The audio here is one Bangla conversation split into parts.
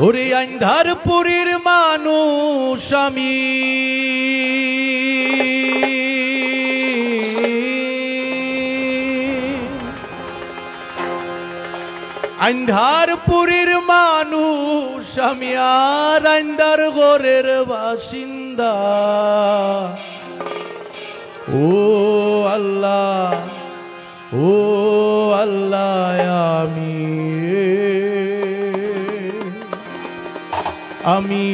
ওরে আন্ধারপুরীর মানুষ আমি, আন্ধারপুরীর মানুষ আমি, আর আন্ধার ঘরের বাসিন্দা। ও আল্লাহ, ও আল্লাহ, আমি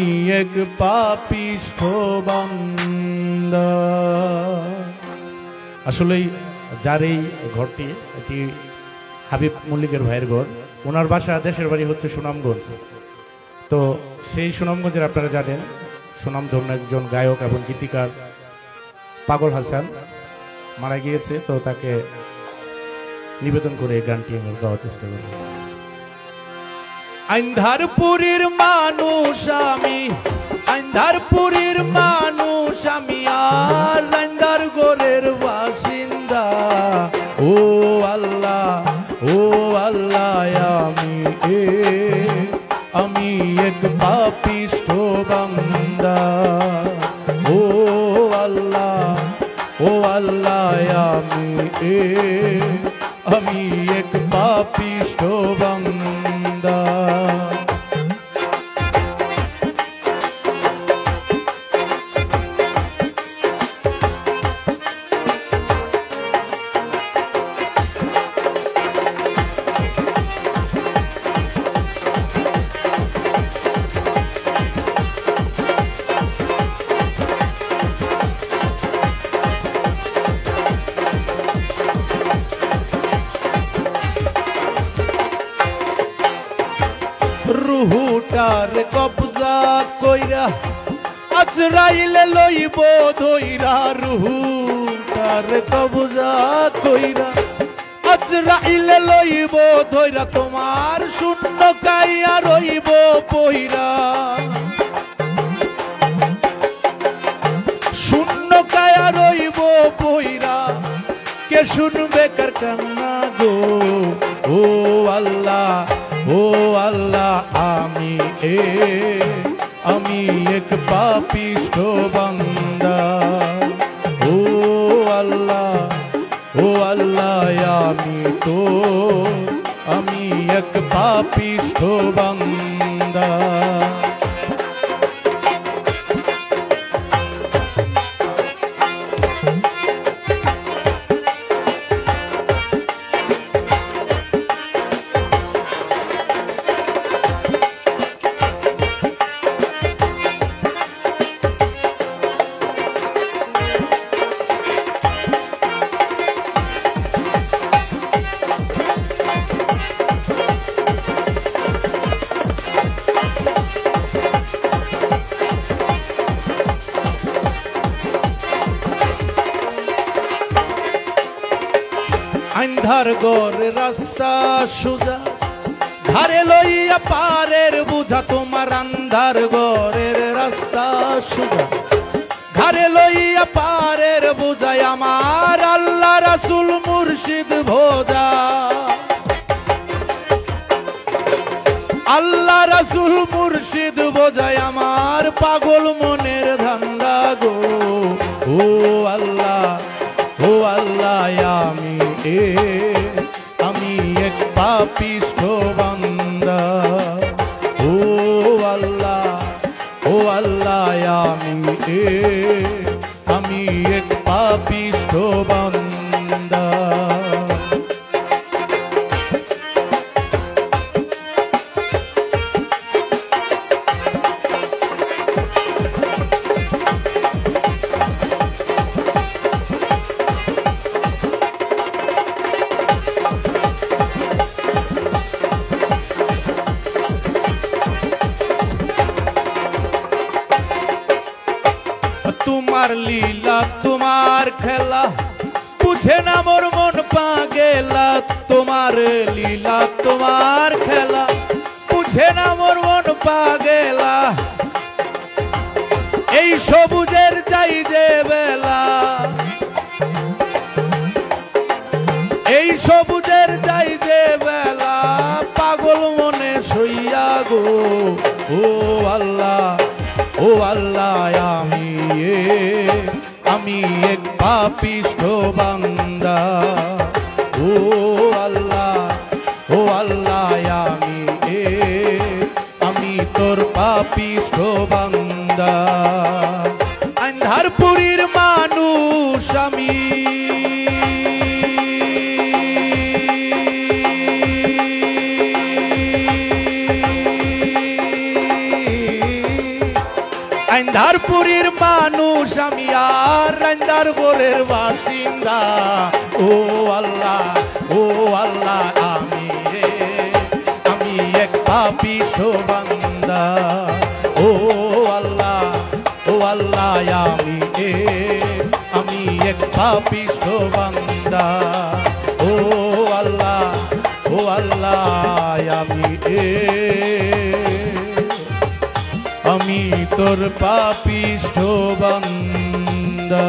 এক পাপিষ্ঠ বান্দা। আসলেই যার এই ঘরটি, এটি হাবিব মল্লিকের ভাইয়ের ঘর। ওনার বাসা, দেশের বাড়ি হচ্ছে সুনামগঞ্জ। তো সেই সুনামগঞ্জের আপনারা জানেন সুনামধন্য একজন গায়ক এবং গীতিকার পাগল হাসান মারা গিয়েছে। তো তাকে নিবেদন করে এই গানটি আমি গাওয়ার চেষ্টা করি। আন্ধারপুরীর মানুষ আমি, আন্ধারপুরীর মানুষ আমি, আর আন্ধার ঘরের বাসিন্দা। ও আল্লাহ, ও আল্লাহ, আমি এক পাপিষ্ঠ বান্দা। ও আল্লাহ, ও আল্লাহ, আমি এক পাপিষ্ঠ বান্দা। রুহুটার কবজা কইরা আজরাইলে লইব ধইরা। রুহুটার কবজা কইরা আজরাইলে লইব ধইরা। তোমার শূন্য কাইয়া রইব পইরা, শূন্য কাইয়া রইব পইরা। কে শুনবে কার কান্না গো? ও আল্লাহ, ও আল্লাহ, আমি এক পাপিষ্ঠ বান্দা। ও আল্লাহ, ও আল্লাহ, আমি এক পাপিষ্ঠ বান্দা। আন্ধার ঘরে রাস্তা সোজা, ধারে লইয়া পারের বুঝা। তোমার আন্ধার ঘরের রাস্তা সোজা, ধারে লইয়া পারের বুঝাই। আমার আল্লাহ রাসূল মুর্শিদ ভোজা, আল্লাহ রাসূল মুর্শিদ ভোজাই। আমার পাগল মনের ধান্দা গো। ও আল্লাহ, ও আল্লাহ, আমি এক পাপিষ্ঠ বান্দা। ও আল্লাহ, ও আল্লাহ, আমি এক পাপিষ্ঠ বান্দা। তোমার লীলা, তোমার খেলা, বুঝে না মোর মন পাগেলা। তোমার লীলা, তোমার খেলা, বুঝে না মোর মন পাগেলা। এই সবুজের চাই যে বেলা, এই সবুজের যাই যে বেলা পাগল মনে সইয়া গো ও আল্লাহ আমি এক পাপিষ্ঠ বান্দা ও আল্লাহ আমি তোর পাপিষ্ঠ বান্দা আন্ধারপুরীর মানুষ আমি আন্ধারপুরীর মানুষ আমি আর আন্ধারপুরের বাসিন্দা ও আল্লাহ আমি এক পাপিষ্ঠ বান্দা ও আল্লাহ আমি এক পাপিষ্ঠ বান্দা ও আল্লাহ আমি তোর পাপিষ্ঠ বান্দা।